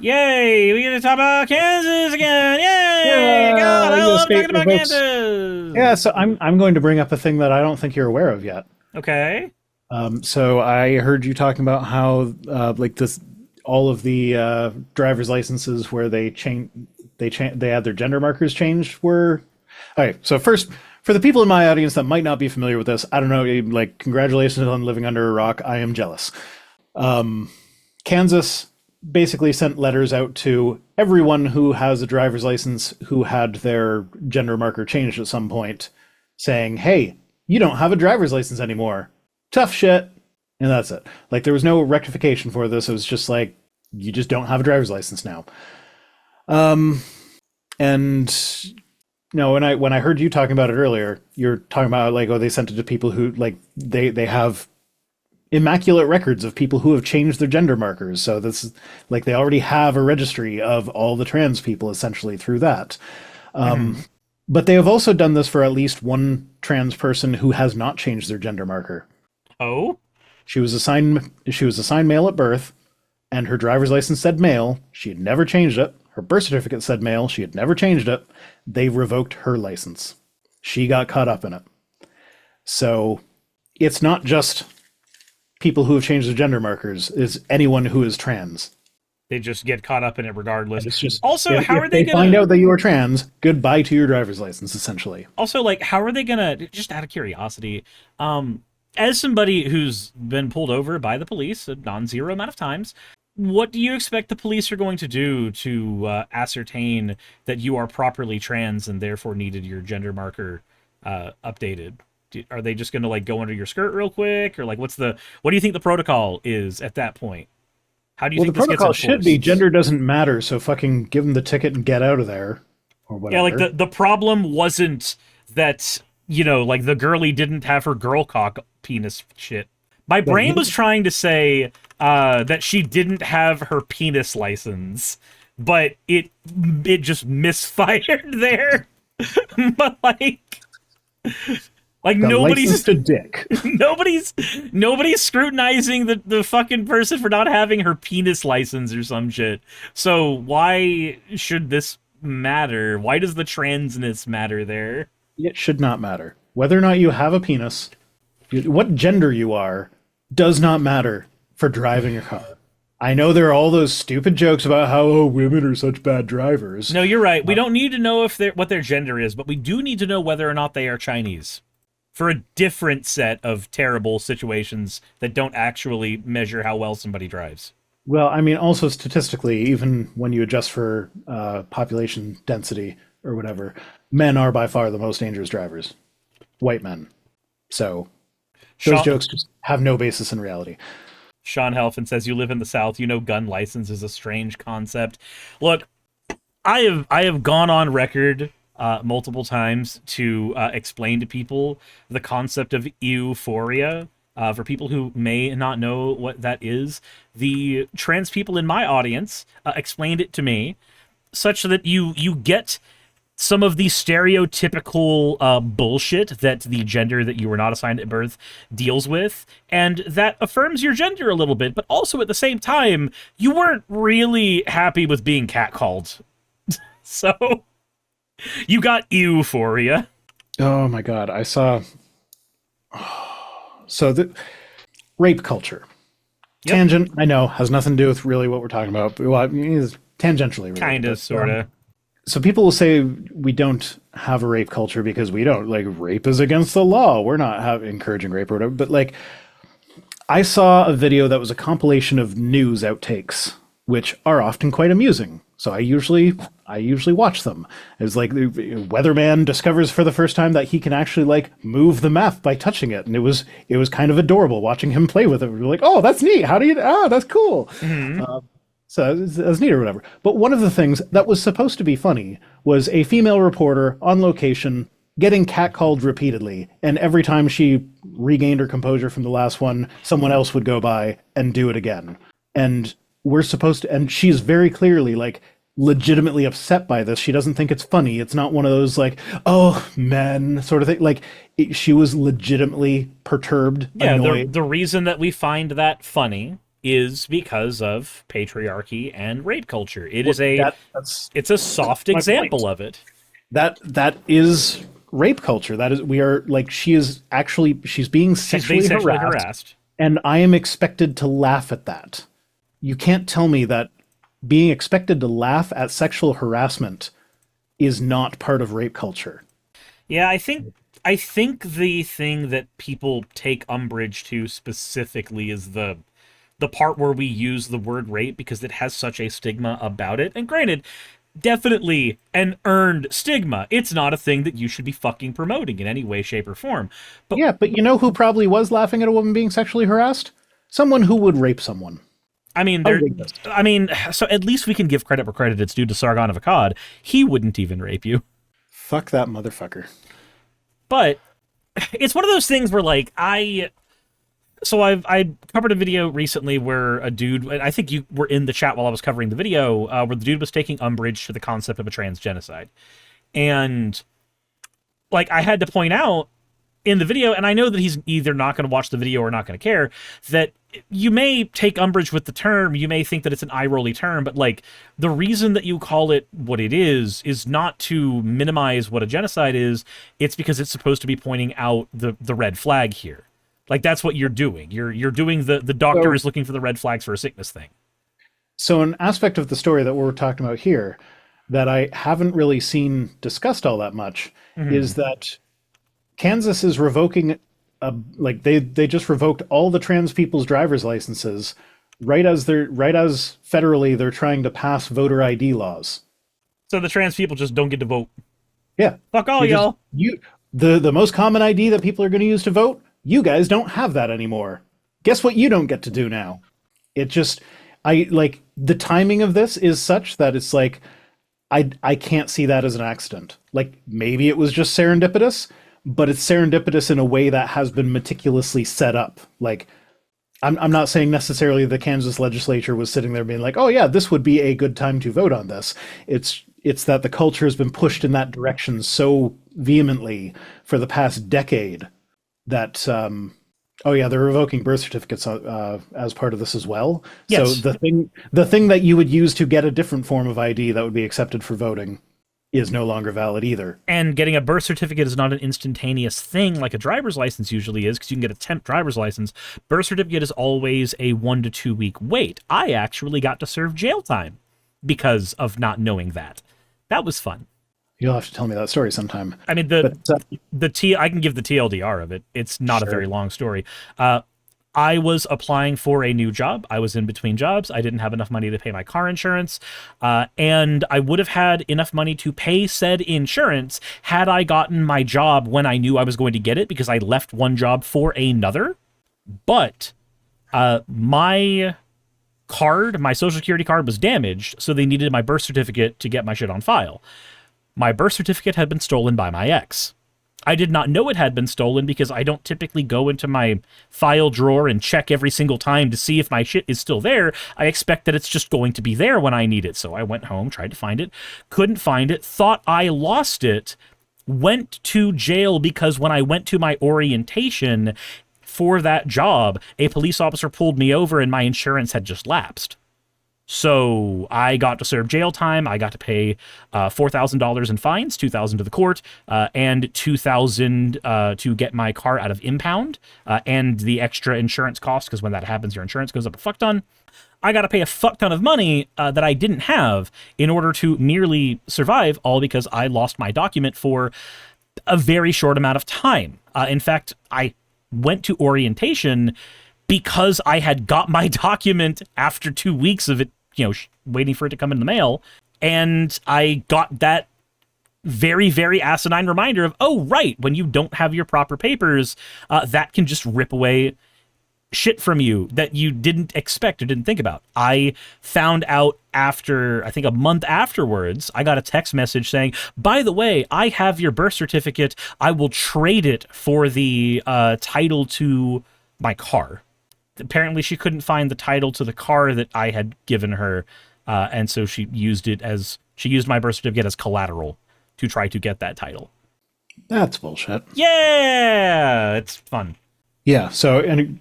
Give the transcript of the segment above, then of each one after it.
Yay! We get to talk about Kansas again! Yay! God, I love talking about Kansas! Yeah, so I'm going to bring up a thing that I don't think you're aware of yet. Okay. So I heard you talking about how like this, all of the driver's licenses where they had their gender markers changed were. Okay, so first, for the people in my audience that might not be familiar with this, I don't know, like, congratulations on living under a rock. I am jealous. Kansas basically sent letters out to everyone who has a driver's license who had their gender marker changed at some point, saying, hey, you don't have a driver's license anymore. Tough shit. And that's it. Like, there was no rectification for this. It was just like, you just don't have a driver's license now. And no, when I heard you talking about it earlier, you're talking about like, oh, they sent it to people who like they have immaculate records of people who have changed their gender markers. So this is like, they already have a registry of all the trans people essentially through that. But they have also done this for at least one trans person who has not changed their gender marker. Oh? She was assigned male at birth, and her driver's license said male. She had never changed it. Her birth certificate said male. She had never changed it. They revoked her license. She got caught up in it. So it's not just people who have changed their gender markers, it's anyone who is trans. They just get caught up in it regardless. It's just, also, how are they find out that you are trans, goodbye to your driver's license, essentially. Also, like, how are they gonna, just out of curiosity, as somebody who's been pulled over by the police a non-zero amount of times, what do you expect the police are going to do to ascertain that you are properly trans and therefore needed your gender marker updated? Are they just going to like go under your skirt real quick, or like what do you think the protocol is at that point? How do you think the protocol should be gender doesn't matter, so fucking give them the ticket and get out of there, or whatever. Yeah, like the problem wasn't that, you know, like the girlie didn't have her girl cock penis shit. My brain was trying to say that she didn't have her penis license, but it just misfired there. But like nobody's a dick. nobody's scrutinizing the fucking person for not having her penis license or some shit. So why should this matter? Why does the transness matter there? It should not matter. Whether or not you have a penis, what gender you are, does not matter for driving a car. I know there are all those stupid jokes about how women are such bad drivers. No, you're right. We don't need to know what their gender is, but we do need to know whether or not they are Chinese. For a different set of terrible situations that don't actually measure how well somebody drives. Well, I mean, also statistically, even when you adjust for population density or whatever, men are by far the most dangerous drivers. White men. So those jokes just have no basis in reality. Sean Helfin says, you live in the South, you know gun license is a strange concept. Look, I have gone on record multiple times to explain to people the concept of euphoria. For people who may not know what that is, the trans people in my audience explained it to me, such that you get some of the stereotypical bullshit that the gender that you were not assigned at birth deals with, and that affirms your gender a little bit, but also at the same time, you weren't really happy with being catcalled. So you got euphoria. Oh my god, I saw... So the rape culture. Yep. Tangent, I know, has nothing to do with really what we're talking about. Well, it's tangentially related. Kind of, sort of. So people will say we don't have a rape culture because we don't. Like, rape is against the law. We're not encouraging rape or whatever. But, like, I saw a video that was a compilation of news outtakes, which are often quite amusing. So I usually watch them. It was like the weatherman discovers for the first time that he can actually like move the map by touching it, and it was kind of adorable watching him play with it. We were like, oh, that's neat. How do you? Oh, that's cool. Mm-hmm. So that's neat or whatever. But one of the things that was supposed to be funny was a female reporter on location getting catcalled repeatedly, and every time she regained her composure from the last one, someone else would go by and do it again. And we're supposed to, and she's very clearly like legitimately upset by this. She doesn't think it's funny. It's not one of those like, oh, men sort of thing. Like, she was legitimately perturbed, yeah, annoyed. The reason that we find that funny is because of patriarchy and rape culture. It's a soft my example point. of it. That is rape culture. That is, we are like, she's being She's being sexually sexually harassed, harassed. and I am expected to laugh at that. You can't tell me that being expected to laugh at sexual harassment is not part of rape culture. Yeah, I think the thing that people take umbrage to specifically is the part where we use the word rape because it has such a stigma about it. And granted, definitely an earned stigma. It's not a thing that you should be fucking promoting in any way, shape, or form. But Yeah, but you know who probably was laughing at a woman being sexually harassed? Someone who would rape someone. I mean, A rapist. so at least we can give credit where credit it's due to Sargon of Akkad. He wouldn't even rape you. Fuck that motherfucker. But it's one of those things where, like, I covered a video recently where a dude, I think you were in the chat while I was covering the video, where the dude was taking umbrage to the concept of a trans genocide. And, like, I had to point out in the video, and I know that he's either not going to watch the video or not going to care, that you may take umbrage with the term, you may think that it's an eye-rolly term, but, like, the reason that you call it what it is not to minimize what a genocide is, it's because it's supposed to be pointing out the red flag here. Like, that's what you're doing. You're doing the doctor is looking for the red flags for a sickness thing. So an aspect of the story that we're talking about here that I haven't really seen discussed all that much is that Kansas is revoking, they just revoked all the trans people's driver's licenses right as federally they're trying to pass voter ID laws. So the trans people just don't get to vote. Yeah, Fuck all y'all. The most common ID that people are going to use to vote, you guys don't have that anymore. Guess what you don't get to do now? It just, the timing of this is such that it's like, I can't see that as an accident. Like, maybe it was just serendipitous, but it's serendipitous in a way that has been meticulously set up. Like, I'm not saying necessarily the Kansas legislature was sitting there being like, oh yeah, this would be a good time to vote on this. It's that the culture has been pushed in that direction so vehemently for the past decade that, they're revoking birth certificates as part of this as well. Yes. So the thing that you would use to get a different form of ID that would be accepted for voting is no longer valid either. And getting a birth certificate is not an instantaneous thing like a driver's license usually is, because you can get a temp driver's license. Birth certificate is always a 1 to 2 week wait. I actually got to serve jail time because of not knowing that. That was fun. You'll have to tell me that story sometime. I mean, I can give the TLDR of it. It's not a very long story. I was applying for a new job. I was in between jobs. I didn't have enough money to pay my car insurance. And I would have had enough money to pay said insurance had I gotten my job when I knew I was going to get it, because I left one job for another. But my social security card was damaged, so they needed my birth certificate to get my shit on file. My birth certificate had been stolen by my ex. I did not know it had been stolen because I don't typically go into my file drawer and check every single time to see if my shit is still there. I expect that it's just going to be there when I need it. So I went home, tried to find it, couldn't find it, thought I lost it, went to jail because when I went to my orientation for that job, a police officer pulled me over and my insurance had just lapsed. So I got to serve jail time. I got to pay $4,000 in fines, $2,000 to the court, and $2,000 to get my car out of impound, and the extra insurance cost, because when that happens, your insurance goes up a fuck ton. I got to pay a fuck ton of money that I didn't have in order to merely survive, all because I lost my document for a very short amount of time. In fact, I went to orientation because I had got my document after 2 weeks of it, waiting for it to come in the mail. And I got that very, very asinine reminder of, oh, right, when you don't have your proper papers, that can just rip away shit from you that you didn't expect or didn't think about. I found out after, I think a month afterwards, I got a text message saying, by the way, I have your birth certificate. I will trade it for the title to my car. Apparently she couldn't find the title to the car that I had given her, and so she used my birth certificate as collateral to try to get that title. That's bullshit. Yeah, it's fun. Yeah, so, and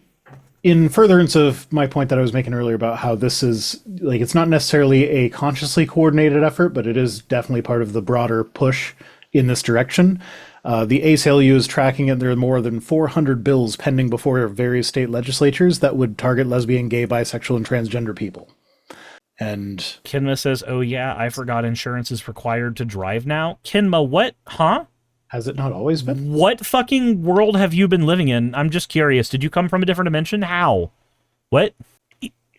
in furtherance of my point that I was making earlier about how this is like it's not necessarily a consciously coordinated effort, but it is definitely part of the broader push in this direction. The ACLU is tracking it. There are more than 400 bills pending before various state legislatures that would target lesbian, gay, bisexual, and transgender people. And Kinma says, "Oh yeah, I forgot insurance is required to drive now." Kinma, what? Huh? has it not always been? What fucking world have you been living in? I'm just curious. Did you come from a different dimension? How? What?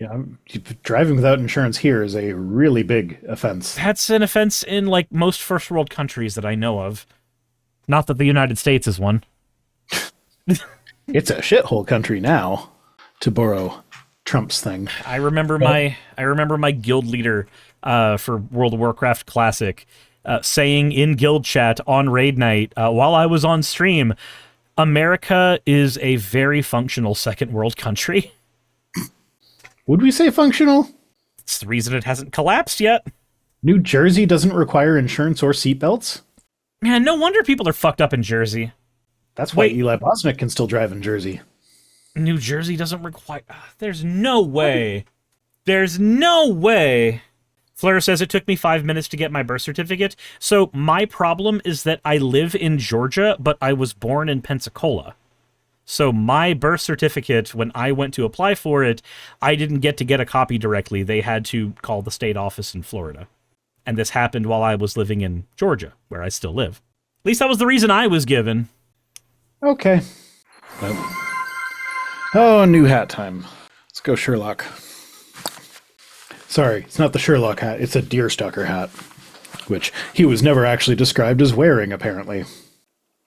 Yeah, driving without insurance here is a really big offense. That's an offense in, like, most first world countries that I know of. Not that the United States is one. It's a shithole country now, to borrow Trump's thing. I remember my guild leader for World of Warcraft Classic saying in guild chat on raid night while I was on stream, America is a very functional second world country. Would we say functional? It's the reason it hasn't collapsed yet. New Jersey doesn't require insurance or seatbelts? Man, no wonder people are fucked up in Jersey. That's why Eli Bosnick can still drive in Jersey. New Jersey doesn't require... There's no way. There's no way. Fleur says it took me 5 minutes to get my birth certificate. So my problem is that I live in Georgia, but I was born in Pensacola. So my birth certificate, when I went to apply for it, I didn't get to get a copy directly. They had to call the state office in Florida. And this happened while I was living in Georgia, where I still live. At least that was the reason I was given. Okay. Oh, new hat time. Let's go Sherlock. Sorry, it's not the Sherlock hat, it's a deerstalker hat, which he was never actually described as wearing, apparently.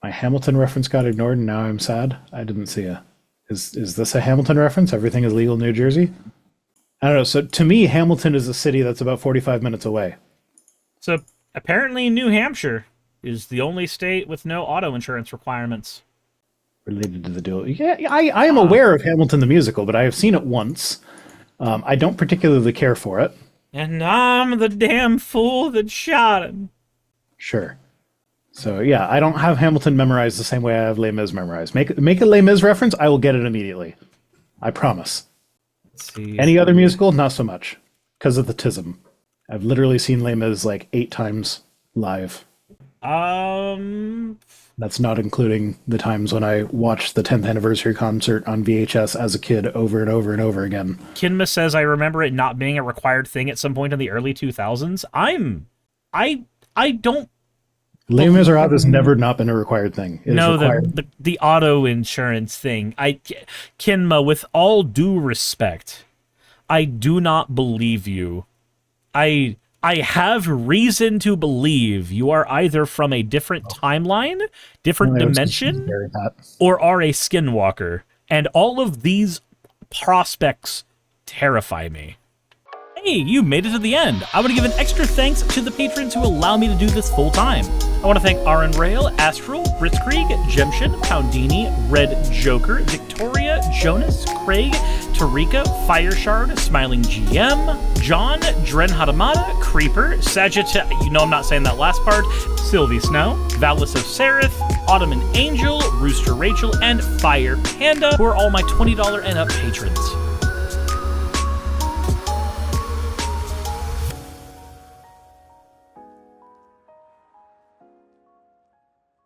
My Hamilton reference got ignored, and now I'm sad. I didn't see a... Is this a Hamilton reference? Everything is legal in New Jersey? I don't know. So to me, Hamilton is a city that's about 45 minutes away. So apparently New Hampshire is the only state with no auto insurance requirements. Related to the duel. Yeah, I am aware of Hamilton the musical, but I have seen it once. I don't particularly care for it. And I'm the damn fool that shot him. Sure. So yeah, I don't have Hamilton memorized the same way I have Les Mis memorized. Make a Les Mis reference, I will get it immediately. I promise. Let's see. Any other musical, not so much, because of the tism. I've literally seen Les Mis like 8 times live. That's not including the times when I watched the 10th anniversary concert on VHS as a kid over and over and over again. Kinma says, I remember it not being a required thing at some point in the early 2000s. I don't... Les Miserables has never not been a required thing. It no, is required. the auto insurance thing. Kinma, with all due respect, I do not believe you. I have reason to believe you are either from a different timeline, different dimension, or are a skinwalker. And all of these prospects terrify me. Hey, you made it to the end. I want to give an extra thanks to the patrons who allow me to do this full time. I want to thank Aaron Rail, Astral, Britzkrieg, Jemshin, Poundini, Red Joker, Victoria, Jonas, Craig, Tarika, Fireshard, Smiling GM, John, Dren Hadamada, Creeper, Sagitta, you know I'm not saying that last part, Sylvie Snow, Valis of Seraph, Ottoman Angel, Rooster Rachel, and Fire Panda, who are all my $20 and up patrons.